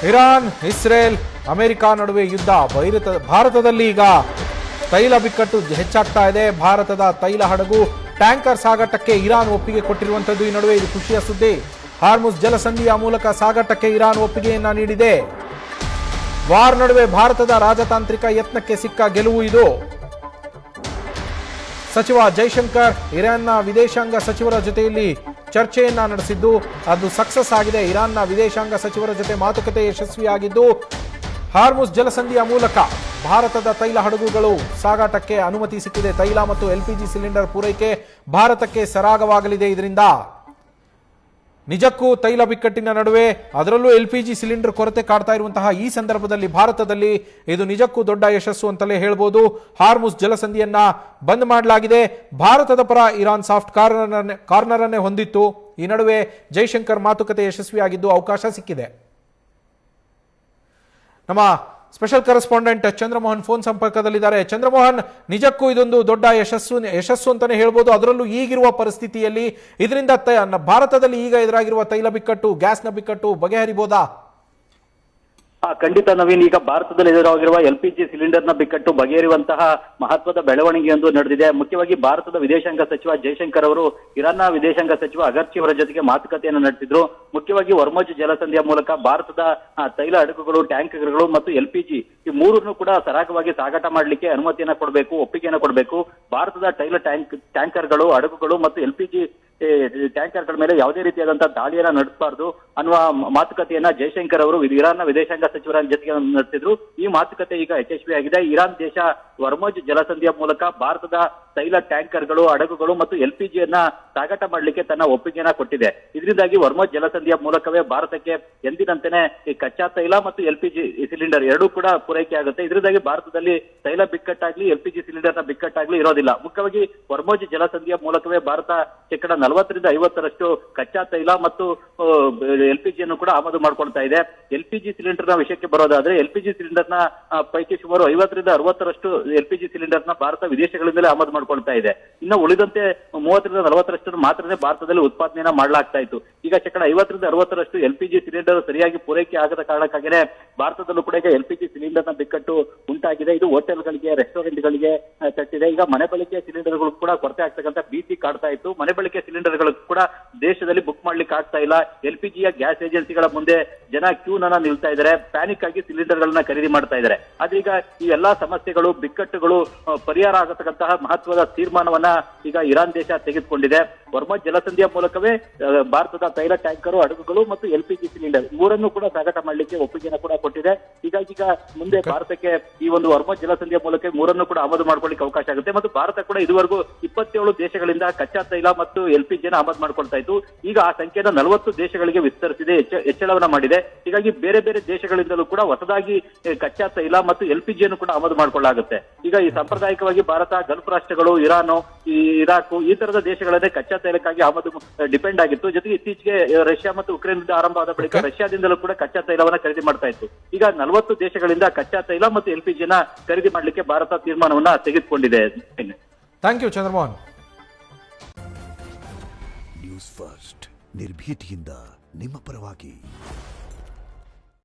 Iran, Israel, America ನಡುವೆ ಯುದ್ಧ. ಭಾರತದಲ್ಲಿ ಈಗ ತೈಲ ಬಿಕ್ಕಟ್ಟು ಹೆಚ್ಚಾಗ್ತಾ ಇದೆ. ಭಾರತದ ತೈಲ ಹಡಗು ಟ್ಯಾಂಕರ್ ಸಾಗಾಟಕ್ಕೆ ಇರಾನ್ ಒಪ್ಪಿಗೆ ಕೊಟ್ಟಿರುವಂತದ್ದು ಈ ನಡುವೆ ಇದು ಖುಷಿಯ ಸುದ್ದಿ. ಹಾರ್ಮುಜ್ ಜಲಸಂಧಿಯ ಮೂಲಕ ಸಾಗಾಟಕ್ಕೆ ಇರಾನ್ ಒಪ್ಪಿಗೆಯನ್ನ ನೀಡಿದೆ. ವಾರ್ ನಡುವೆ ಭಾರತದ ರಾಜತಾಂತ್ರಿಕ ಯತ್ನಕ್ಕೆ ಸಿಕ್ಕ ಗೆಲುವು ಇದು. ಸಚಿವ ಜೈಶಂಕರ್ ಇರಾನ್ನ ವಿದೇಶಾಂಗ ಸಚಿವರ ಜೊತೆಯಲ್ಲಿ ಚರ್ಚೆಯನ್ನ ನಡೆಸಿದ್ದು ಅದು ಸಕ್ಸಸ್ ಆಗಿದೆ. ಇರಾನ್ನ ವಿದೇಶಾಂಗ ಸಚಿವರ ಜೊತೆ ಮಾತುಕತೆ ಯಶಸ್ವಿಯಾಗಿದ್ದು ಹಾರ್ಮುಜ್ ಜಲಸಂಧಿಯ ಮೂಲಕ ಭಾರತದ ತೈಲ ಹಡಗುಗಳು ಸಾಗಾಟಕ್ಕೆ ಅನುಮತಿ ಸಿಕ್ಕಿದೆ. ತೈಲ ಮತ್ತು ಎಲ್ಪಿಜಿ ಸಿಲಿಂಡರ್ ಪೂರೈಕೆ ಭಾರತಕ್ಕೆ ಸರಾಗವಾಗಲಿದೆ. ಇದರಿಂದ ನಿಜಕ್ಕೂ ತೈಲ ಬಿಕ್ಕಟ್ಟಿನ ನಡುವೆ ಅದರಲ್ಲೂ ಎಲ್ಪಿಜಿ ಸಿಲಿಂಡರ್ ಕೊರತೆ ಕಾಡ್ತಾ ಇರುವಂತಹ ಈ ಸಂದರ್ಭದಲ್ಲಿ ಭಾರತದಲ್ಲಿ ಇದು ನಿಜಕ್ಕೂ ದೊಡ್ಡ ಯಶಸ್ಸು ಅಂತಲೇ ಹೇಳ್ಬೋದು. ಹಾರ್ಮುಜ್ ಜಲಸಂಧಿಯನ್ನ ಬಂದ್ ಮಾಡಲಾಗಿದೆ. ಭಾರತದ ಪರ ಇರಾನ್ ಸಾಫ್ಟ್ ಕಾರ್ನರ್ ಅನ್ನೇ ಹೊಂದಿತ್ತು. ಈ ನಡುವೆ ಜೈಶಂಕರ್ ಮಾತುಕತೆ ಯಶಸ್ವಿಯಾಗಿದ್ದು ಅವಕಾಶ ಸಿಕ್ಕಿದೆ. ನಮ್ಮ ಸ್ಪೆಷಲ್ ಕರೆಸ್ಪಾಂಡೆಂಟ್ ಚಂದ್ರಮೋಹನ್ ಫೋನ್ ಸಂಪರ್ಕದಲ್ಲಿದ್ದಾರೆ. ಚಂದ್ರಮೋಹನ್, ನಿಜಕ್ಕೂ ಇದೊಂದು ದೊಡ್ಡ ಯಶಸ್ಸು ಅಂತಾನೆ ಹೇಳ್ಬೋದು. ಅದರಲ್ಲೂ ಈಗಿರುವ ಪರಿಸ್ಥಿತಿಯಲ್ಲಿ ಇದರಿಂದ ಭಾರತದಲ್ಲಿ ಈಗ ಎದುರಾಗಿರುವ ತೈಲ ಬಿಕ್ಕಟ್ಟು, ಗ್ಯಾಸ್ನ ಬಿಕ್ಕಟ್ಟು ಬಗೆಹರಿಬಹುದಾ? ಖಂಡಿತ ನವೀನ್, ಈಗ ಭಾರತದಲ್ಲಿ ಎದುರಾಗಿರುವ ಎಲ್ಪಿಜಿ ಸಿಲಿಂಡರ್ನ ಬಿಕ್ಕಟ್ಟು ಬಗೆಹರಿಯುವಂತಹ ಮಹತ್ವದ ಬೆಳವಣಿಗೆಯೊಂದು ನಡೆದಿದೆ. ಮುಖ್ಯವಾಗಿ ಭಾರತದ ವಿದೇಶಾಂಗ ಸಚಿವ ಜೈಶಂಕರ್ ಅವರು ಇರಾನ್ನ ವಿದೇಶಾಂಗ ಸಚಿವ ಅಗರ್ಚಿ ಅವರ ಜೊತೆಗೆ ಮಾತುಕತೆಯನ್ನು ನಡೆಸಿದ್ರು. ಮುಖ್ಯವಾಗಿ ಹೊರ್ಮುಜ್ ಜಲಸಂಧಿಯ ಮೂಲಕ ಭಾರತದ ತೈಲ ಹಡಗುಗಳು, ಟ್ಯಾಂಕರ್ಗಳು ಮತ್ತು ಎಲ್ಪಿಜಿ ಈ ಮೂರನ್ನು ಕೂಡ ಸರಾಗವಾಗಿ ಸಾಗಾಟ ಮಾಡಲಿಕ್ಕೆ ಅನುಮತಿಯನ್ನ ಕೊಡಬೇಕು, ಒಪ್ಪಿಗೆಯನ್ನು ಕೊಡಬೇಕು. ಭಾರತದ ತೈಲ ಟ್ಯಾಂಕರ್ಗಳು, ಹಡಗುಗಳು ಮತ್ತು ಎಲ್ಪಿಜಿ ಟ್ಯಾಂಕರ್ಗಳ ಮೇಲೆ ಯಾವುದೇ ರೀತಿಯಾದಂತಹ ದಾಳಿಯನ್ನ ನಡೆಸಬಾರದು ಅನ್ನುವ ಮಾತುಕತೆಯನ್ನ ಜೈಶಂಕರ್ ಅವರು ಇರಾನ್ನ ವಿದೇಶಾಂಗ ಸಚಿವರ ಜೊತೆಗೆ ನಡೆಸಿದ್ರು. ಈ ಮಾತುಕತೆ ಈಗ ಯಶಸ್ವಿಯಾಗಿದೆ. ಇರಾನ್ ದೇಶ ಹೊರ್ಮುಜ್ ಜಲಸಂಧಿಯ ಮೂಲಕ ಭಾರತದ ತೈಲ ಟ್ಯಾಂಕರ್ಗಳು, ಹಡಗುಗಳು ಮತ್ತು ಎಲ್ಪಿಜಿಯನ್ನ ಸಾಗಾಟ ಮಾಡಲಿಕ್ಕೆ ತನ್ನ ಒಪ್ಪಿಗೆಯನ್ನ ಕೊಟ್ಟಿದೆ. ಇದರಿಂದಾಗಿ ಹೊರ್ಮುಜ್ ಜಲಸಂಧಿಯ ಮೂಲಕವೇ ಭಾರತಕ್ಕೆ ಎಂದಿನಂತೆಯೇ ಈ ಕಚ್ಚಾ ತೈಲ ಮತ್ತು ಎಲ್ಪಿಜಿ ಸಿಲಿಂಡರ್ ಎರಡೂ ಕೂಡ ಪೂರೈಕೆ ಆಗುತ್ತೆ. ಇದರಿಂದಾಗಿ ಭಾರತದಲ್ಲಿ ತೈಲ ಬಿಕ್ಕಟ್ಟಾಗ್ಲಿ, ಎಲ್ಪಿಜಿ ಸಿಲಿಂಡರ್ನ ಬಿಕ್ಕಟ್ಟಾಗ್ಲಿ ಇರೋದಿಲ್ಲ. ಮುಖ್ಯವಾಗಿ ಹೊರ್ಮುಜ್ ಜಲಸಂಧಿಯ ಮೂಲಕವೇ ಭಾರತ ಶೇಕಡ 40ರಿಂದ 50ರಷ್ಟು ಕಚ್ಚಾ ತೈಲ ಮತ್ತು ಎಲ್ಪಿಜಿಯನ್ನು ಕೂಡ ಆಮದು ಮಾಡ್ಕೊಳ್ತಾ ಇದೆ. ಎಲ್ಪಿಜಿ ಸಿಲಿಂಡರ್ನ ವಿಷಯಕ್ಕೆ ಬರೋದಾದ್ರೆ ಎಲ್ಪಿಜಿ ಸಿಲಿಂಡರ್ನ ಪೈಕಿ ಸುಮಾರು 50ರಿಂದ 60ರಷ್ಟು ಎಲ್ಪಿಜಿ ಸಿಲಿಂಡರ್ನ ಭಾರತ ವಿದೇಶಗಳಿಂದಲೇ ಆಮದು ಮಾಡ್ಕೊಳ್ತಾ ಇದೆ. ಇನ್ನು ಉಳಿದಂತೆ 30ರಿಂದ 40ರಷ್ಟು ಮಾತ್ರನೇ ಭಾರತದಲ್ಲಿ ಉತ್ಪಾದನೆಯನ್ನ ಮಾಡಲಾಗ್ತಾ ಇತ್ತು. ಈಗ ಶೇಕಡ 50ರಿಂದ 60ರಷ್ಟು ಎಲ್ಪಿಜಿ ಸಿಲಿಂಡರ್ ಸರಿಯಾಗಿ ಪೂರೈಕೆ ಆಗದ ಕಾರಣಕ್ಕಾಗಿಯೇ ಭಾರತದಲ್ಲೂ ಕೂಡ ಈಗ ಎಲ್ಪಿಜಿ ಸಿಲಿಂಡರ್ನ ಬಿಕ್ಕಟ್ಟು ಉಂಟಾಗಿದೆ. ಇದು ಹೋಟೆಲ್ಗಳಿಗೆ, ರೆಸ್ಟೋರೆಂಟ್ಗಳಿಗೆ ತಟ್ಟಿದೆ. ಈಗ ಮನೆ ಬಳಕೆಯ ಸಿಲಿಂಡರ್ಗಳು ಕೂಡ ಕೊರತೆ ಆಗ್ತಕ್ಕಂಥ ಭೀತಿ ಕಾಡ್ತಾ ಇತ್ತು. ಮನೆ ಬಳಕೆ ಸಿಲಿಂಡರ್ಗಳು ಕೂಡ ದೇಶದಲ್ಲಿ ಬುಕ್ ಮಾಡ್ಲಿಕ್ಕೆ ಆಗ್ತಾ ಇಲ್ಲ. ಎಲ್ಪಿಜಿಯ ಗ್ಯಾಸ್ ಏಜೆನ್ಸಿಗಳ ಮುಂದೆ ಜನ ಕ್ಯೂನ ನಿಲ್ತಾ ಇದ್ದಾರೆ. ಪ್ಯಾನಿಕ್ ಆಗಿ ಸಿಲಿಂಡರ್ ಗಳನ್ನ ಖರೀದಿ ಮಾಡ್ತಾ ಇದ್ದಾರೆ. ಆದ್ರೆ ಈಗ ಈ ಎಲ್ಲಾ ಸಮಸ್ಯೆಗಳು, ಬಿಕ್ಕಟ್ಟುಗಳು ಪರಿಹಾರ ಆಗತಕ್ಕಂತಹ ಮಹತ್ವದ ತೀರ್ಮಾನವನ್ನ ಈಗ ಇರಾನ್ ದೇಶ ತೆಗೆದುಕೊಂಡಿದೆ. ಹೊರ್ಮುಜ್ ಜಲಸಂಧಿಯ ಮೂಲಕವೇ ಭಾರತದ ತೈಲ ಟ್ಯಾಂಕರು, ಹಡಗುಗಳು ಮತ್ತು ಎಲ್ಪಿಜಿ ಸಿಲಿಂಡರ್ ಮೂರನ್ನು ಕೂಡ ಸಾಗಾಟ ಮಾಡಲಿಕ್ಕೆ ಒಪ್ಪಿಗೆಯನ್ನು ಕೂಡ ಕೊಟ್ಟಿದೆ. ಹೀಗಾಗಿ ಈಗ ಮುಂದೆ ಭಾರತಕ್ಕೆ ಈ ಒಂದು ಹೊರ್ಮುಜ್ ಜಲಸಂಧಿಯ ಮೂಲಕ ಮೂರನ್ನು ಕೂಡ ಆಮದು ಮಾಡ್ಕೊಳ್ಳಿಕ್ಕೆ ಅವಕಾಶ ಆಗುತ್ತೆ. ಮತ್ತು ಭಾರತ ಕೂಡ ಇದುವರೆಗೂ 27 ದೇಶಗಳಿಂದ ಕಚ್ಚಾ ತೈಲ ಮತ್ತು ಎಲ್ಪಿಜಿಯನ್ನು ಆಮದು ಮಾಡ್ಕೊಳ್ತಾ ಇತ್ತು. ಈಗ ಆ ಸಂಖ್ಯೆಯನ್ನು 40 ದೇಶಗಳಿಗೆ ವಿಸ್ತರಿಸಿದೆ, ಹೆಚ್ಚಳವನ್ನ ಮಾಡಿದೆ. ಹೀಗಾಗಿ ಬೇರೆ ಬೇರೆ ದೇಶಗಳಿಂದಲೂ ಕೂಡ ಹೊಸದಾಗಿ ಕಚ್ಚಾ ತೈಲ ಮತ್ತು ಎಲ್ಪಿಜಿಯನ್ನು ಕೂಡ ಆಮದು ಮಾಡ್ಕೊಳ್ಳಾಗುತ್ತೆ. ಈಗ ಈ ಸಾಂಪ್ರದಾಯಿಕವಾಗಿ ಭಾರತ ಗಲ್ಫ್ ರಾಷ್ಟ್ರಗಳು, ಇರಾನು, ಇರಾಕ್ ಈ ತರದ ದೇಶಗಳನ್ನೇ ಕಚ್ಚಾ ತೈಲಕ್ಕಾಗಿ ಆಮದು ಡಿಪೆಂಡ್ ಆಗಿತ್ತು. ಜೊತೆಗೆ ಇತ್ತೀಚೆಗೆ ರಷ್ಯಾ ಮತ್ತು ಉಕ್ರೇನ್ ಆರಂಭ ಆದ ಬಳಿಕ ರಷ್ಯಾದಿಂದಲೂ ಕೂಡ ಕಚ್ಚಾ ತೈಲವನ್ನ ಖರೀದಿ ಮಾಡ್ತಾ ಇತ್ತು. ಈಗ 40 ದೇಶಗಳಿಂದ ಕಚ್ಚಾ ತೈಲ ಮತ್ತು ಎಲ್ಪಿಜಿಯನ್ನ ಖರೀದಿ ಮಾಡಲಿಕ್ಕೆ ಭಾರತ ತೀರ್ಮಾನವನ್ನ ತೆಗೆದುಕೊಂಡಿದೆ. Thank you Chandramohan. News first ನಿರ್ಭೀತಿಯಿಂದ ನಿಮ್ಮ ಪರವಾಗಿ.